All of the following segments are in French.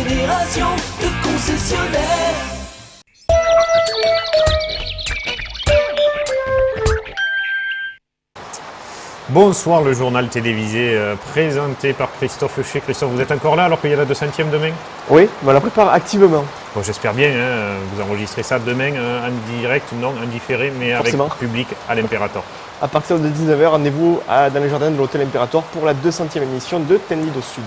génération de concessionnaires. Bonsoir, le journal télévisé présenté par Christophe Chez. Christophe, vous êtes encore là alors qu'il y a la 200e demain? Oui, on la prépare activement. Bon, j'espère bien, hein, vous enregistrez ça demain en direct, non, en différé, mais Forcément. avec public à l'Imperator. À partir de 19h, rendez-vous dans les jardins de l'Hôtel Imperator pour la 200e émission de Tenlid au Sud.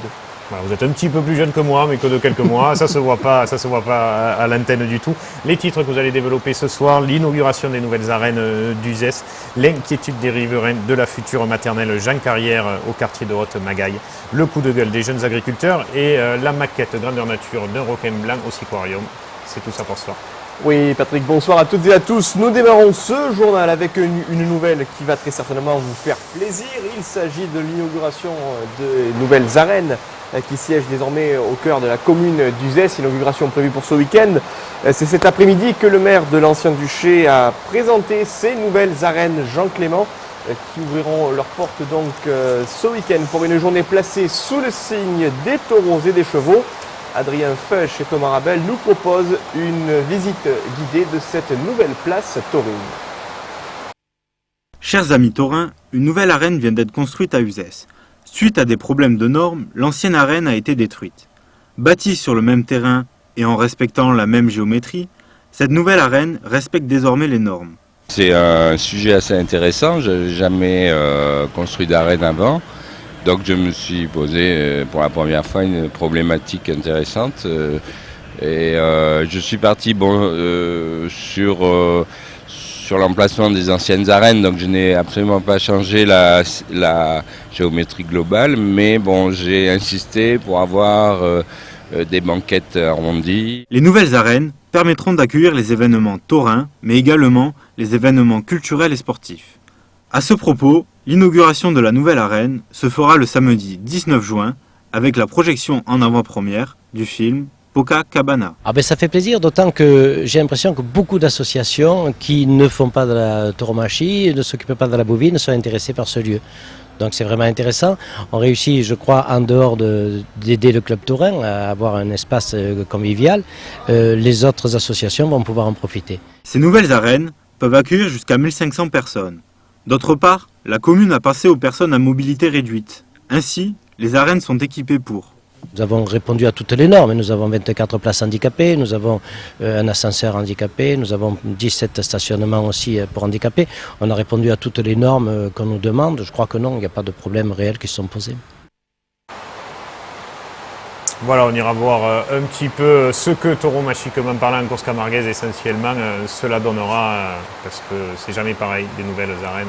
Voilà, vous êtes un petit peu plus jeune que moi, mais que de quelques mois, ça se voit pas à l'antenne du tout. Les titres que vous allez développer ce soir, l'inauguration des nouvelles arènes d'Uzès, l'inquiétude des riverains de la future maternelle Jean Carrière au quartier de Haute-Magaille, le coup de gueule des jeunes agriculteurs et la maquette grandeur nature d'un requin blanc au Siquarium. C'est tout ça pour ce soir. Oui, Patrick, bonsoir à toutes et à tous. Nous démarrons ce journal avec une nouvelle qui va très certainement vous faire plaisir. Il s'agit de l'inauguration de nouvelles arènes qui siègent désormais au cœur de la commune d'Uzès. Inauguration prévue pour ce week-end. C'est cet après-midi que le maire de l'ancien duché a présenté ces nouvelles arènes Jean Clément qui ouvriront leurs portes donc ce week-end pour une journée placée sous le signe des taureaux et des chevaux. Adrien Feuch et Thomas Rabel nous proposent une visite guidée de cette nouvelle place taurine. Chers amis taurins, une nouvelle arène vient d'être construite à Uzès. Suite à des problèmes de normes, l'ancienne arène a été détruite. Bâtie sur le même terrain et en respectant la même géométrie, cette nouvelle arène respecte désormais les normes. C'est un sujet assez intéressant, je n'ai jamais construit d'arène avant. Donc je me suis posé pour la première fois une problématique intéressante et je suis parti sur l'emplacement des anciennes arènes, donc je n'ai absolument pas changé la géométrie globale, mais bon, j'ai insisté pour avoir des banquettes arrondies. Les nouvelles arènes permettront d'accueillir les événements taurins, mais également les événements culturels et sportifs. À ce propos, l'inauguration de la nouvelle arène se fera le samedi 19 juin avec la projection en avant-première du film Copacabana. Ça fait plaisir, d'autant que j'ai l'impression que beaucoup d'associations qui ne font pas de la tauromachie, ne s'occupent pas de la bovine, sont intéressées par ce lieu. Donc c'est vraiment intéressant. On réussit, je crois, en dehors d'aider le club taurin à avoir un espace convivial. Les autres associations vont pouvoir en profiter. Ces nouvelles arènes peuvent accueillir jusqu'à 1500 personnes. D'autre part, la commune a passé aux personnes à mobilité réduite. Ainsi, les arènes sont équipées pour. Nous avons répondu à toutes les normes. Nous avons 24 places handicapées, nous avons un ascenseur handicapé, nous avons 17 stationnements aussi pour handicapés. On a répondu à toutes les normes qu'on nous demande. Je crois que non, il n'y a pas de problèmes réels qui se sont posés. Voilà, on ira voir un petit peu ce que tauromachiquement parlant en course camarguaise essentiellement cela donnera, parce que c'est jamais pareil, des nouvelles arènes,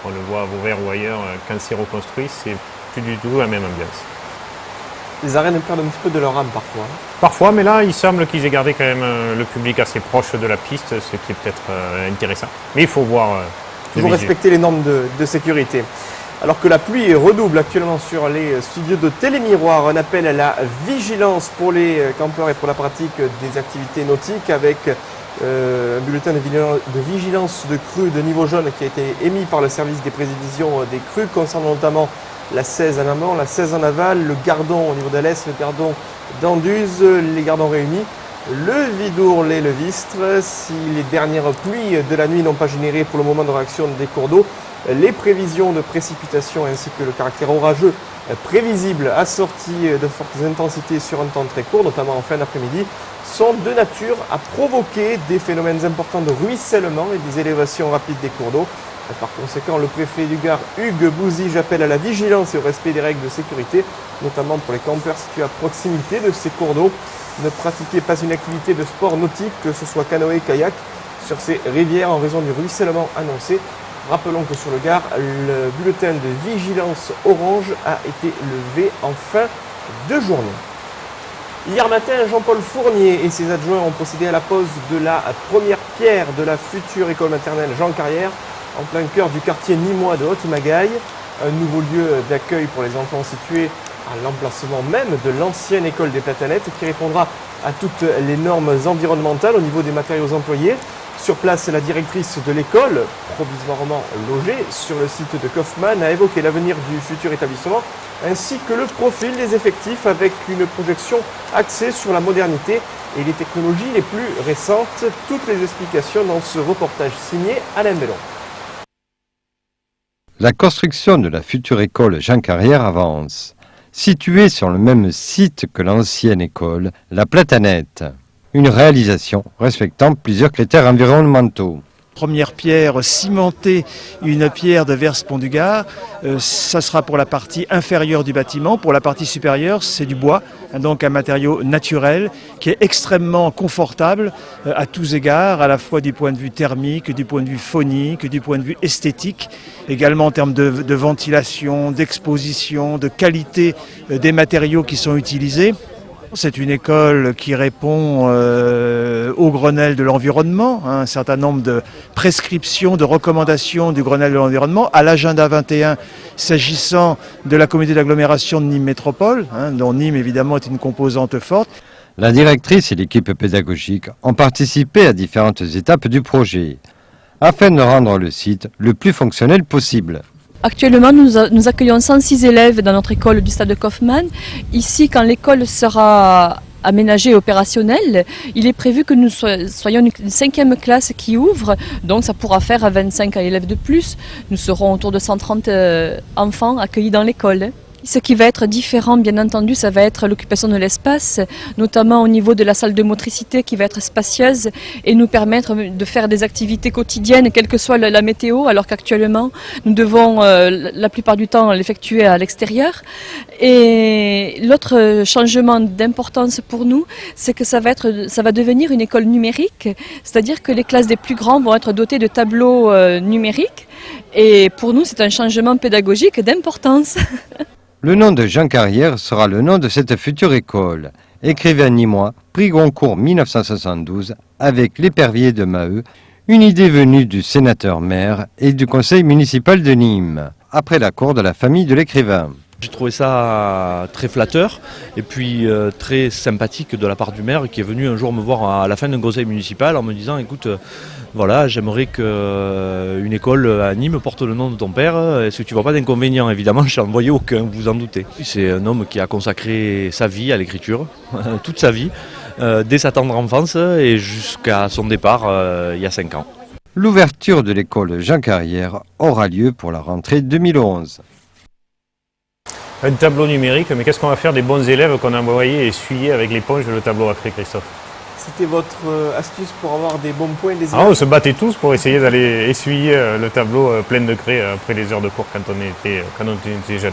on le voit à Vauvert ou ailleurs, quand c'est reconstruit, c'est plus du tout la même ambiance. Les arènes perdent un petit peu de leur âme parfois. Parfois, mais là, il semble qu'ils aient gardé quand même le public assez proche de la piste, ce qui est peut-être intéressant. Mais il faut voir. Toujours respecter les normes de sécurité. Alors que la pluie redouble actuellement sur les studios de Télémiroir, un appel à la vigilance pour les campeurs et pour la pratique des activités nautiques avec un bulletin de vigilance de crue de niveau jaune qui a été émis par le service des prévisions des crues concernant notamment la 16 en amont, la 16 en aval, le Gardon au niveau d'Alès, le Gardon d'Anduze, les Gardons réunis, le Vidourle et le Vistre. Si les dernières pluies de la nuit n'ont pas généré pour le moment de réaction des cours d'eau, les prévisions de précipitations ainsi que le caractère orageux prévisible assorti de fortes intensités sur un temps très court, notamment en fin d'après-midi, sont de nature à provoquer des phénomènes importants de ruissellement et des élévations rapides des cours d'eau. Par conséquent, le préfet du Gard, Hugues Bouzige, appelle à la vigilance et au respect des règles de sécurité, notamment pour les campeurs situés à proximité de ces cours d'eau. Ne pratiquez pas une activité de sport nautique, que ce soit canoë, kayak, sur ces rivières en raison du ruissellement annoncé. Rappelons que sur le Gard, le bulletin de vigilance orange a été levé en fin de journée. Hier matin, Jean-Paul Fournier et ses adjoints ont procédé à la pose de la première pierre de la future école maternelle Jean Carrière, en plein cœur du quartier nîmois de Haute-Magaille. Un nouveau lieu d'accueil pour les enfants situé à l'emplacement même de l'ancienne école des Platanettes qui répondra à toutes les normes environnementales au niveau des matériaux employés. Sur place, la directrice de l'école, provisoirement logée sur le site de Kaufmann, a évoqué l'avenir du futur établissement ainsi que le profil des effectifs avec une projection axée sur la modernité et les technologies les plus récentes. Toutes les explications dans ce reportage signé Alain Bellon. La construction de la future école Jean Carrière avance. Située sur le même site que l'ancienne école, la Platanette. Une réalisation respectant plusieurs critères environnementaux. Première pierre cimentée, une pierre de Vers-Pont-du-Gard. Ça sera pour la partie inférieure du bâtiment. Pour la partie supérieure, c'est du bois, donc un matériau naturel qui est extrêmement confortable à tous égards, à la fois du point de vue thermique, du point de vue phonique, du point de vue esthétique, également en termes de ventilation, d'exposition, de qualité des matériaux qui sont utilisés. C'est une école qui répond au Grenelle de l'environnement, un certain nombre de prescriptions, de recommandations du Grenelle de l'environnement, à l'agenda 21 s'agissant de la communauté d'agglomération de Nîmes Métropole, dont Nîmes évidemment est une composante forte. La directrice et l'équipe pédagogique ont participé à différentes étapes du projet, afin de rendre le site le plus fonctionnel possible. Actuellement, nous accueillons 106 élèves dans notre école du stade de Kaufmann. Ici, quand l'école sera aménagée et opérationnelle, il est prévu que nous soyons une 5e classe qui ouvre, donc ça pourra faire à 25 élèves de plus. Nous serons autour de 130 enfants accueillis dans l'école. Ce qui va être différent, bien entendu, ça va être l'occupation de l'espace, notamment au niveau de la salle de motricité qui va être spacieuse et nous permettre de faire des activités quotidiennes, quelle que soit la météo, alors qu'actuellement, nous devons la plupart du temps l'effectuer à l'extérieur. Et l'autre changement d'importance pour nous, c'est que ça va devenir une école numérique, c'est-à-dire que les classes des plus grands vont être dotées de tableaux numériques. Et pour nous, c'est un changement pédagogique d'importance. Le nom de Jean Carrière sera le nom de cette future école. Écrivain nîmois, prix Goncourt 1972, avec l'épervier de Maheu, une idée venue du sénateur-maire et du conseil municipal de Nîmes, après l'accord de la famille de l'écrivain. J'ai trouvé ça très flatteur et puis très sympathique de la part du maire qui est venu un jour me voir à la fin d'un conseil municipal en me disant écoute, voilà, j'aimerais qu'une école à Nîmes porte le nom de ton père. Est-ce que tu vois pas d'inconvénient? Évidemment, je n'en voyais aucun, vous vous en doutez. C'est un homme qui a consacré sa vie à l'écriture, toute sa vie, dès sa tendre enfance et jusqu'à son départ il y a 5 ans. L'ouverture de l'école Jean Carrière aura lieu pour la rentrée 2011. Un tableau numérique, mais qu'est-ce qu'on va faire des bons élèves qu'on a envoyés essuyer avec l'éponge le tableau après, Christophe? C'était votre astuce pour avoir des bons points des élèves? On se battait tous pour essayer d'aller essuyer le tableau plein de craie après les heures de cours quand on était jeunes.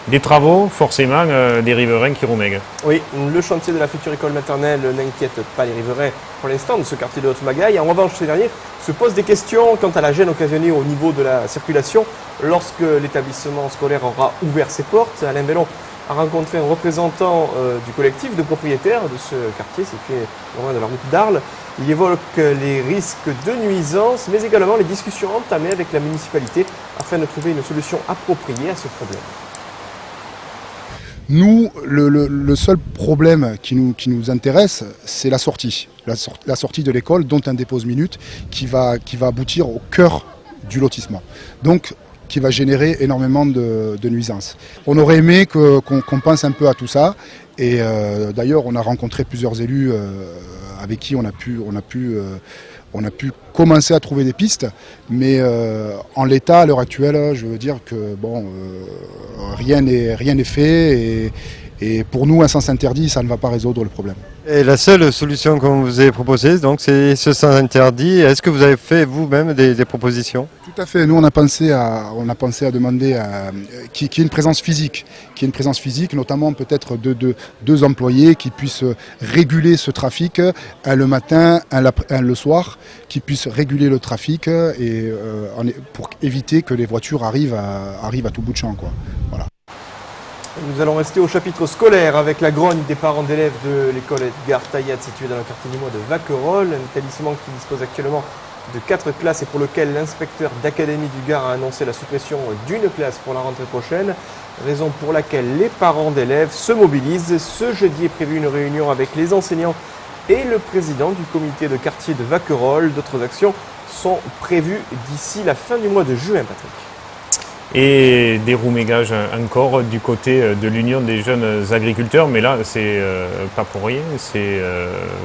Des travaux, forcément, des riverains qui roumèguent. Oui, le chantier de la future école maternelle n'inquiète pas les riverains pour l'instant de ce quartier de Haute-Magaille. En revanche, ces derniers se posent des questions quant à la gêne occasionnée au niveau de la circulation lorsque l'établissement scolaire aura ouvert ses portes. Alain Bellon a rencontré un représentant du collectif de propriétaires de ce quartier situé loin de la route d'Arles. Il évoque les risques de nuisance, mais également les discussions entamées avec la municipalité afin de trouver une solution appropriée à ce problème. Nous, le seul problème qui nous intéresse, c'est la sortie. La sortie de l'école, dont un dépose minute, qui va aboutir au cœur du lotissement. Donc, qui va générer énormément de nuisances. On aurait aimé qu'on pense un peu à tout ça. Et d'ailleurs, on a rencontré plusieurs élus avec qui on a pu commencer à trouver des pistes. Mais en l'état, à l'heure actuelle, je veux dire que bon, rien n'est fait. Et pour nous, un sens interdit, ça ne va pas résoudre le problème. Et la seule solution qu'on vous ait proposée, donc, c'est ce sens interdit. Est-ce que vous avez fait vous-même des propositions? Tout à fait. Nous, on a pensé à demander qu'il y ait une présence physique, notamment peut-être deux employés qui puissent réguler ce trafic, un le matin, un le soir, qui puissent réguler le trafic et pour éviter que les voitures arrivent à tout bout de champ, quoi. Voilà. Nous allons rester au chapitre scolaire avec la grogne des parents d'élèves de l'école Edgar Taillat située dans le quartier nîmois de Vacquerolles, un établissement qui dispose actuellement de 4 classes et pour lequel l'inspecteur d'académie du Gard a annoncé la suppression d'une classe pour la rentrée prochaine. Raison pour laquelle les parents d'élèves se mobilisent. Ce jeudi est prévu une réunion avec les enseignants et le président du comité de quartier de Vacquerolles. D'autres actions sont prévues d'ici la fin du mois de juin, Patrick. Et des roumégages encore du côté de l'Union des jeunes agriculteurs, mais là c'est pas pour rien, c'est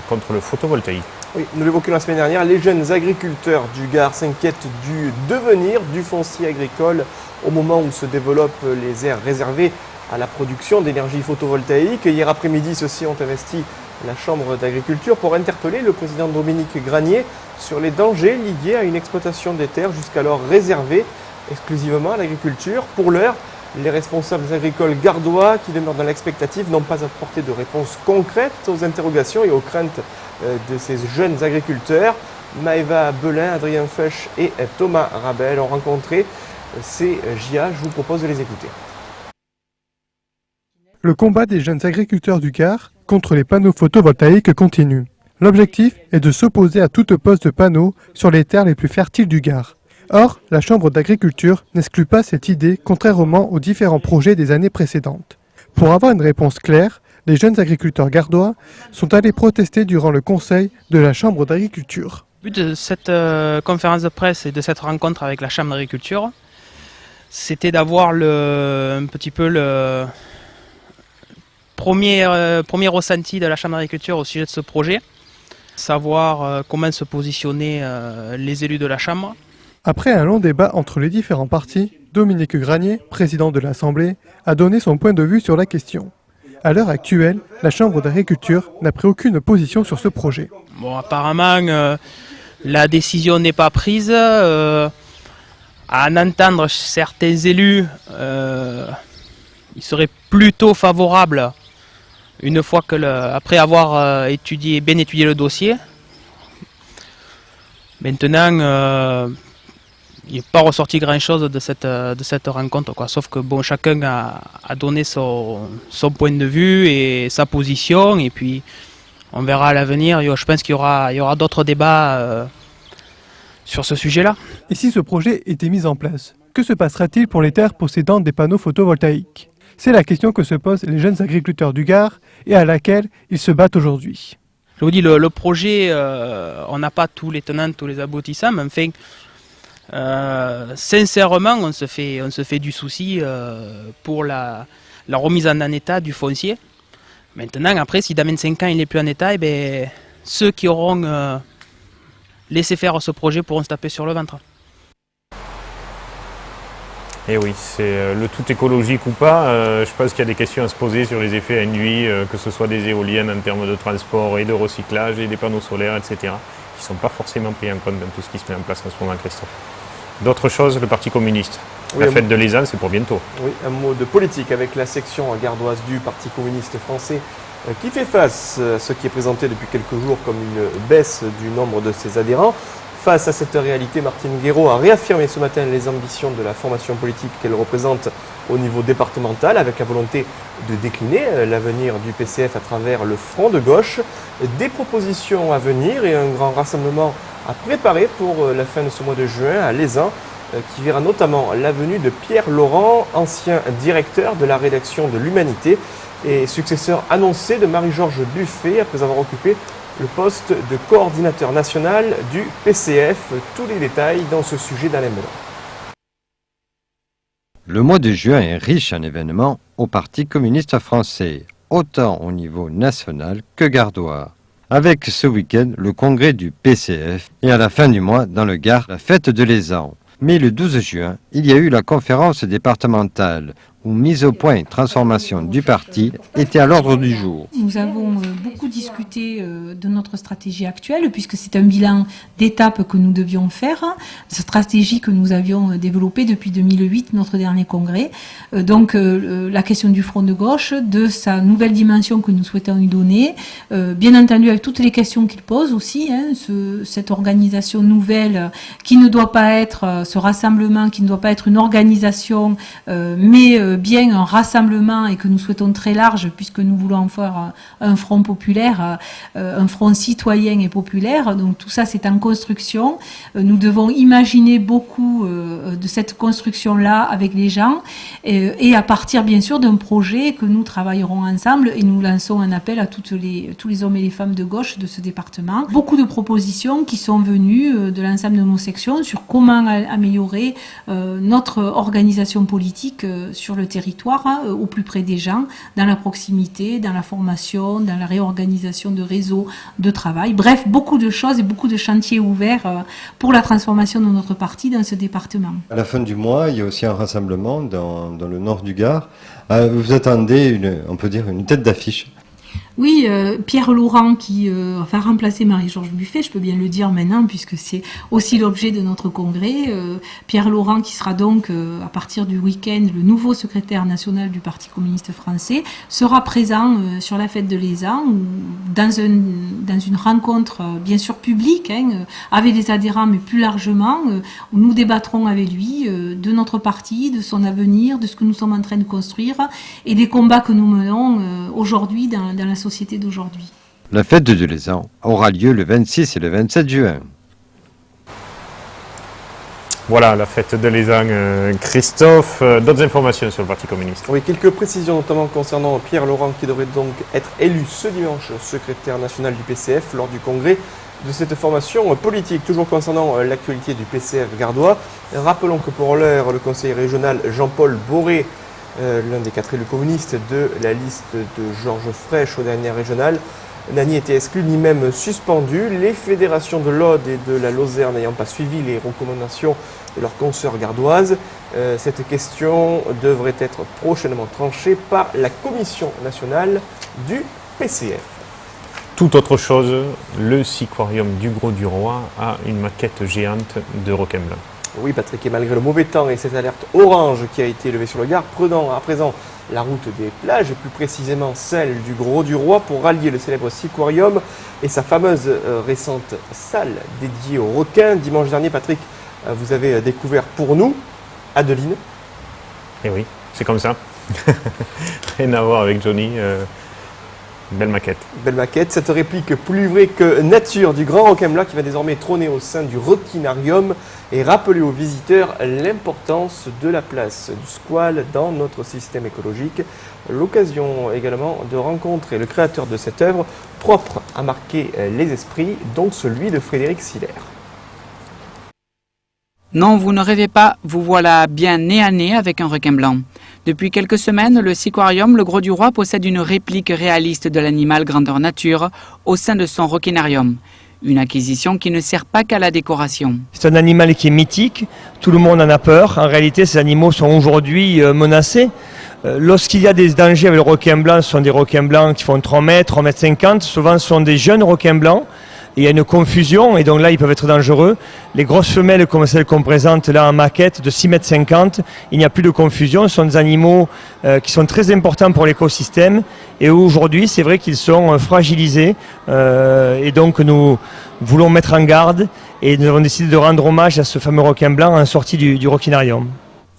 contre le photovoltaïque. Oui, nous l'évoquions la semaine dernière, les jeunes agriculteurs du Gard s'inquiètent du devenir du foncier agricole au moment où se développent les aires réservées à la production d'énergie photovoltaïque. Hier après-midi, ceux-ci ont investi la Chambre d'agriculture pour interpeller le président Dominique Granier sur les dangers liés à une exploitation des terres jusqu'alors réservées exclusivement à l'agriculture. Pour l'heure, les responsables agricoles gardois qui demeurent dans l'expectative n'ont pas apporté de réponse concrète aux interrogations et aux craintes de ces jeunes agriculteurs. Maëva Belin, Adrien Feuch et Thomas Rabel ont rencontré ces JA. Je vous propose de les écouter. Le combat des jeunes agriculteurs du Gard contre les panneaux photovoltaïques continue. L'objectif est de s'opposer à toute pose de panneaux sur les terres les plus fertiles du Gard. Or, la Chambre d'agriculture n'exclut pas cette idée, contrairement aux différents projets des années précédentes. Pour avoir une réponse claire, les jeunes agriculteurs gardois sont allés protester durant le conseil de la Chambre d'agriculture. Le but de cette conférence de presse et de cette rencontre avec la Chambre d'agriculture, c'était d'avoir un petit peu le premier ressenti de la Chambre d'agriculture au sujet de ce projet, savoir comment se positionner les élus de la Chambre. Après un long débat entre les différents partis, Dominique Granier, président de l'Assemblée, a donné son point de vue sur la question. À l'heure actuelle, la Chambre d'agriculture n'a pris aucune position sur ce projet. Bon, apparemment, la décision n'est pas prise. À en entendre certains élus, ils seraient plutôt favorables une fois après avoir bien étudié le dossier. Maintenant, il n'est pas ressorti grand-chose de cette rencontre, quoi. Sauf que bon, chacun a donné son point de vue et sa position, et puis on verra à l'avenir. Je pense qu'il y aura d'autres débats sur ce sujet-là. Et si ce projet était mis en place, que se passera-t-il pour les terres possédant des panneaux photovoltaïques? C'est la question que se posent les jeunes agriculteurs du Gard et à laquelle ils se battent aujourd'hui. Je vous dis, le projet, on n'a pas tous les tenants, tous les aboutissants, mais enfin, sincèrement, on se fait du souci pour la remise en état du foncier. Maintenant, après, si dans 25 ans il n'est plus en état, eh bien, ceux qui auront laissé faire ce projet pourront se taper sur le ventre. Et oui, c'est le tout écologique ou pas. Je pense qu'il y a des questions à se poser sur les effets induits, que ce soit des éoliennes en termes de transport et de recyclage et des panneaux solaires, etc., qui ne sont pas forcément pris en compte dans tout ce qui se met en place en ce moment, Christophe. D'autres choses, le Parti communiste. Oui, la fête de l'Aisan, c'est pour bientôt. Oui, un mot de politique avec la section gardoise du Parti communiste français qui fait face à ce qui est présenté depuis quelques jours comme une baisse du nombre de ses adhérents. Face à cette réalité, Martine Guéraud a réaffirmé ce matin les ambitions de la formation politique qu'elle représente au niveau départemental, avec la volonté de décliner l'avenir du PCF à travers le front de gauche. Des propositions à venir et un grand rassemblement à préparer pour la fin de ce mois de juin à l'Aisan, qui verra notamment la venue de Pierre Laurent, ancien directeur de la rédaction de l'Humanité et successeur annoncé de Marie-Georges Buffet après avoir occupé le poste de coordinateur national du PCF. Tous les détails dans ce sujet d'Alain Melon. Le mois de juin est riche en événements au Parti communiste français, autant au niveau national que gardois. Avec ce week-end le congrès du PCF et à la fin du mois, dans le Gard, la fête de l'Aisan. Mais le 12 juin, il y a eu la conférence départementale où mise au point et transformation du parti était à l'ordre du jour. Nous avons beaucoup discuté de notre stratégie actuelle puisque c'est un bilan d'étapes que nous devions faire. Cette stratégie que nous avions développée depuis 2008, notre dernier congrès. Donc la question du front de gauche, de sa nouvelle dimension que nous souhaitons lui donner. Bien entendu avec toutes les questions qu'il pose aussi, cette organisation nouvelle qui ne doit pas être, ce rassemblement qui ne doit pas être une organisation mais bien un rassemblement et que nous souhaitons très large, puisque nous voulons en faire un front populaire, un front citoyen et populaire. Donc tout ça, c'est en construction. Nous devons imaginer beaucoup de cette construction-là avec les gens et à partir, bien sûr, d'un projet que nous travaillerons ensemble et nous lançons un appel à tous les hommes et les femmes de gauche de ce département. Beaucoup de propositions qui sont venues de l'ensemble de nos sections sur comment améliorer notre organisation politique sur le territoire, au plus près des gens, dans la proximité, dans la formation, dans la réorganisation de réseaux de travail. Bref, beaucoup de choses et beaucoup de chantiers ouverts pour la transformation de notre parti dans ce département. À la fin du mois, il y a aussi un rassemblement dans le nord du Gard. Vous attendez, on peut dire, une tête d'affiche. Oui, Pierre Laurent qui va remplacer Marie-Georges Buffet, je peux bien le dire maintenant puisque c'est aussi l'objet de notre congrès. Pierre Laurent qui sera donc à partir du week-end le nouveau secrétaire national du Parti communiste français sera présent sur la fête de l'ESA dans une rencontre bien sûr publique avec des adhérents mais plus largement où nous débattrons avec lui de notre parti, de son avenir, de ce que nous sommes en train de construire et des combats que nous menons aujourd'hui dans la société d'aujourd'hui. La fête de l'ESA aura lieu le 26 et le 27 juin. Voilà la fête de l'ESA. Christophe, d'autres informations sur le Parti communiste? Oui, quelques précisions notamment concernant Pierre Laurent qui devrait donc être élu ce dimanche secrétaire national du PCF lors du congrès de cette formation politique. Toujours concernant l'actualité du PCF gardois, rappelons que pour l'heure, le conseiller régional Jean-Paul Boré, l'un des 4 élus communistes de la liste de Georges Frêche aux dernières régionales, n'a ni été exclu ni même suspendu. Les fédérations de l'Aude et de la Lozère n'ayant pas suivi les recommandations de leurs consoeurs gardoises, cette question devrait être prochainement tranchée par la Commission nationale du PCF. Tout autre chose, le siquarium du Grau-du-Roi a une maquette géante de requin blanc. Oui Patrick, et malgré le mauvais temps et cette alerte orange qui a été levée sur le Gard, prenant à présent la route des plages, et plus précisément celle du Grau-du-Roi, pour rallier le célèbre siquarium et sa fameuse récente salle dédiée aux requins. Dimanche dernier, Patrick, vous avez découvert pour nous Adeline. Et oui, c'est comme ça. Rien à voir avec Johnny. Belle maquette. Belle maquette, cette réplique plus vraie que nature du grand requin blanc qui va désormais trôner au sein du requinarium et rappeler aux visiteurs l'importance de la place du squale dans notre système écologique. L'occasion également de rencontrer le créateur de cette œuvre propre à marquer les esprits, dont celui de Frédéric Siller. Non, vous ne rêvez pas, vous voilà bien nez à nez avec un requin blanc. Depuis quelques semaines, le siquarium Le Grau-du-Roi possède une réplique réaliste de l'animal grandeur nature au sein de son requinarium. Une acquisition qui ne sert pas qu'à la décoration. C'est un animal qui est mythique, tout le monde en a peur. En réalité, ces animaux sont aujourd'hui menacés. Lorsqu'il y a des dangers avec le requin blanc, ce sont des requins blancs qui font 3 mètres, 3,50 m. Souvent, ce sont des jeunes requins blancs. Il y a une confusion et donc là ils peuvent être dangereux. Les grosses femelles comme celles qu'on présente là en maquette de 6,50 m, il n'y a plus de confusion. Ce sont des animaux qui sont très importants pour l'écosystème et aujourd'hui c'est vrai qu'ils sont fragilisés et donc nous voulons mettre en garde et nous avons décidé de rendre hommage à ce fameux requin blanc en sortie du requinarium.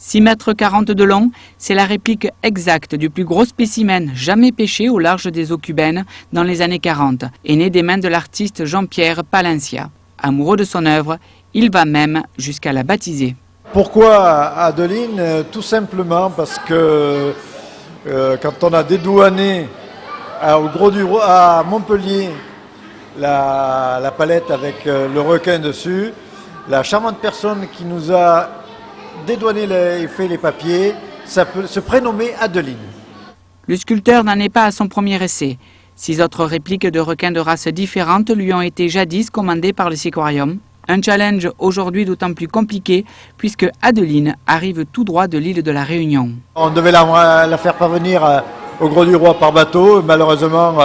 6,40 m de long, c'est la réplique exacte du plus gros spécimen jamais pêché au large des eaux cubaines dans les années 40 et né des mains de l'artiste Jean-Pierre Palencia. Amoureux de son œuvre, il va même jusqu'à la baptiser. Pourquoi Adeline? Tout simplement parce que quand on a dédouané au Grau-du-Roi, à Montpellier, la palette avec le requin dessus, la charmante personne qui nous a dédouané et fait les papiers, ça peut se prénommer Adeline. Le sculpteur n'en est pas à son premier essai. 6 autres répliques de requins de races différentes lui ont été jadis commandées par le siquarium. Un challenge aujourd'hui d'autant plus compliqué puisque Adeline arrive tout droit de l'île de la Réunion. On devait la faire parvenir au Grau-du-Roi par bateau. Malheureusement,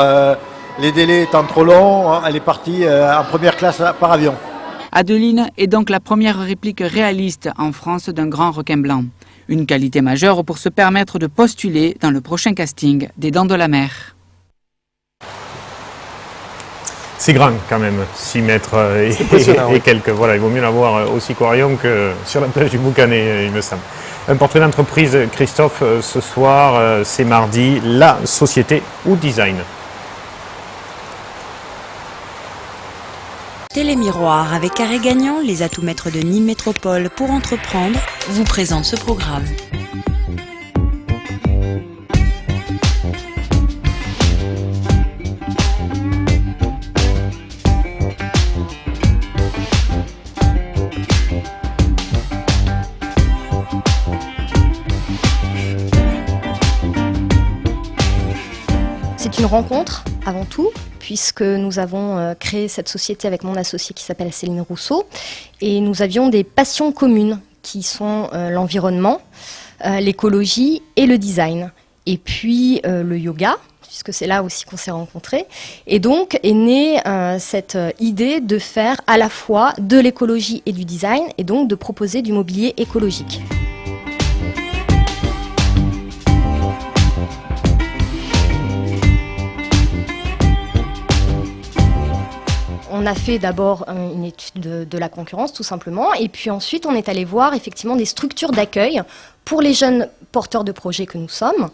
les délais étant trop longs, elle est partie en première classe par avion. Adeline est donc la première réplique réaliste en France d'un grand requin blanc. Une qualité majeure pour se permettre de postuler dans le prochain casting des Dents de la Mer. C'est grand quand même, 6 mètres et quelques. Voilà, il vaut mieux l'avoir au siquarium que sur la plage du Boucanet, il me semble. Un portrait d'entreprise, Christophe, ce soir, c'est mardi, la société ou design. Télémiroir avec Carré Gagnant, les atouts maîtres de Nîmes Métropole pour entreprendre, vous présente ce programme. C'est une rencontre avant tout, puisque nous avons créé cette société avec mon associé qui s'appelle Céline Rousseau, et nous avions des passions communes qui sont l'environnement, l'écologie et le design, et puis le yoga, puisque c'est là aussi qu'on s'est rencontrés. Et donc est née cette idée de faire à la fois de l'écologie et du design, et donc de proposer du mobilier écologique. On a fait d'abord une étude de la concurrence, tout simplement, et puis ensuite on est allé voir effectivement des structures d'accueil pour les jeunes porteurs de projets que nous sommes.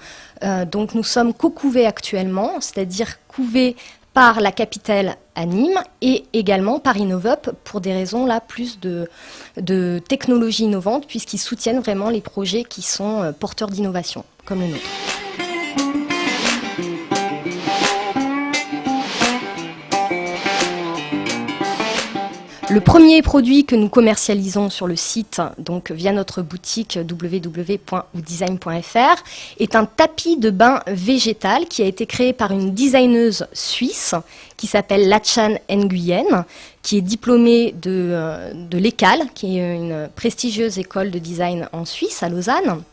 Donc nous sommes co-couvés actuellement, c'est-à-dire couvés par la Capitelle à Nîmes et également par Innovup pour des raisons là plus de technologie innovante, puisqu'ils soutiennent vraiment les projets qui sont porteurs d'innovation, comme le nôtre. Le premier produit que nous commercialisons sur le site, donc via notre boutique www.oudesign.fr, est un tapis de bain végétal qui a été créé par une designeuse suisse qui s'appelle Lachan Nguyen, qui est diplômée de l'ECAL, qui est une prestigieuse école de design en Suisse, à Lausanne.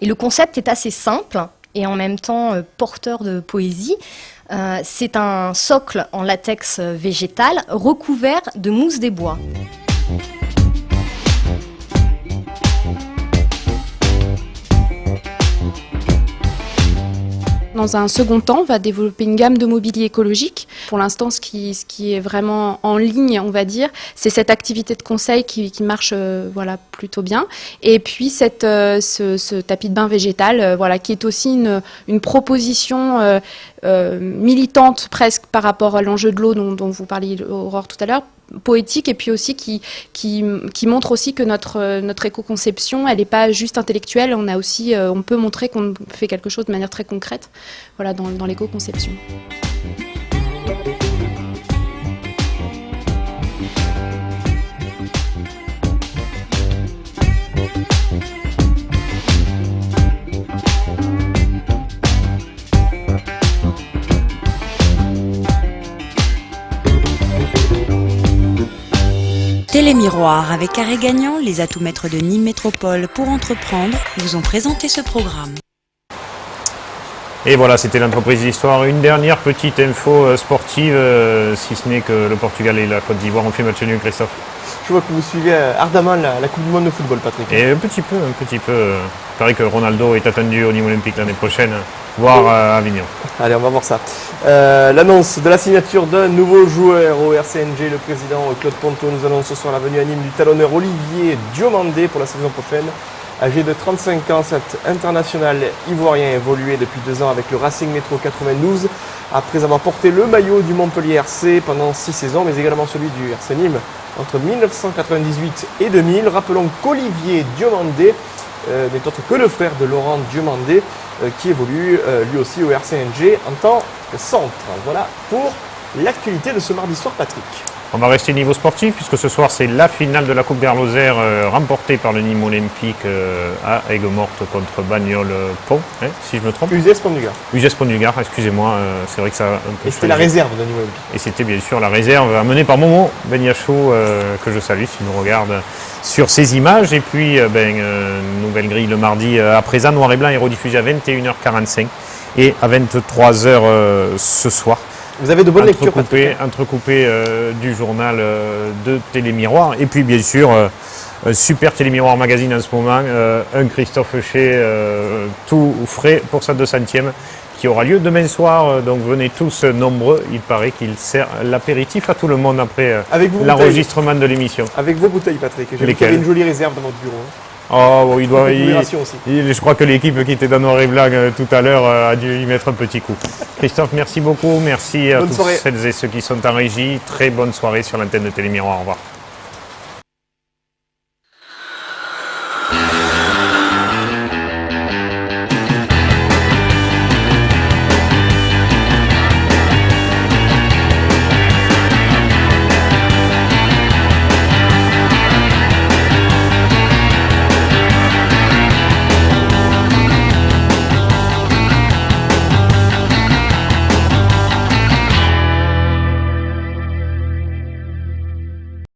Et le concept est assez simple et en même temps porteur de poésie. C'est un socle en latex végétal recouvert de mousse des bois. Dans un second temps, on va développer une gamme de mobilier écologique. Pour l'instant, ce qui est vraiment en ligne, on va dire, c'est cette activité de conseil qui marche voilà, plutôt bien. Et puis ce tapis de bain végétal, voilà, qui est aussi une proposition militante presque par rapport à l'enjeu de l'eau dont vous parliez, Aurore, tout à l'heure, poétique, et puis aussi qui montre aussi que notre éco-conception, elle n'est pas juste intellectuelle, on peut montrer qu'on fait quelque chose de manière très concrète, voilà, dans l'éco-conception. Télémiroir avec Carré Gagnant, les atouts maîtres de Nîmes Métropole pour entreprendre, vous ont présenté ce programme. Et voilà, c'était l'entreprise d'histoire. Une dernière petite info sportive, si ce n'est que le Portugal et la Côte d'Ivoire ont fait match nul, Christophe. Je vois que vous suivez ardemment la Coupe du Monde de football, Patrick. Et un petit peu. Il paraît que Ronaldo est attendu au niveau olympique l'année prochaine, voire à Avignon. Allez, on va voir ça. L'annonce de la signature d'un nouveau joueur au RCNG, le président Claude Ponto nous annonce ce soir la venue à Nîmes du talonneur Olivier Diomandé pour la saison prochaine. Âgé de 35 ans, cet international ivoirien a évolué depuis 2 ans avec le Racing Métro 92, après avoir porté le maillot du Montpellier RC pendant 6 saisons, mais également celui du RC Nîmes entre 1998 et 2000. Rappelons qu'Olivier Diomandé n'est autre que le frère de Laurent Diomandé, qui évolue lui aussi au RCNG en tant que centre. Voilà pour l'actualité de ce mardi soir, Patrick. On va rester niveau sportif puisque ce soir c'est la finale de la Coupe d'Arlozère remportée par le Nîmes Olympique à Aigues-Mortes contre Bagnoles-Pont, si je me trompe. USS Pont du Gard. USS Pont du Gard, excusez-moi, c'est vrai que ça a un peu. Et c'était la réserve de Nîmes Olympique. Et c'était bien sûr la réserve amenée par Momo Beniachou, que je salue s'il nous regarde sur ces images. Et puis nouvelle grille le mardi à présent, noir et blanc est rediffusé à 21h45 et à 23h ce soir. Vous avez de bonnes lectures, entrecoupé du journal de Télémiroir. Et puis bien sûr, super Télémiroir Magazine en ce moment, un Christophe Chez tout frais pour sa 200e qui aura lieu demain soir. Donc venez tous nombreux, il paraît qu'il sert l'apéritif à tout le monde après l'enregistrement de l'émission. Avec vos bouteilles, Patrick. J'ai vu qu'il y avait une jolie réserve dans votre bureau. Oh, il doit. Aussi. Je crois que l'équipe qui était dans noir et blanc tout à l'heure a dû y mettre un petit coup. Christophe, merci beaucoup. Merci à tous celles et ceux qui sont en régie. Très bonne soirée sur l'antenne de Télémiroir. Au revoir.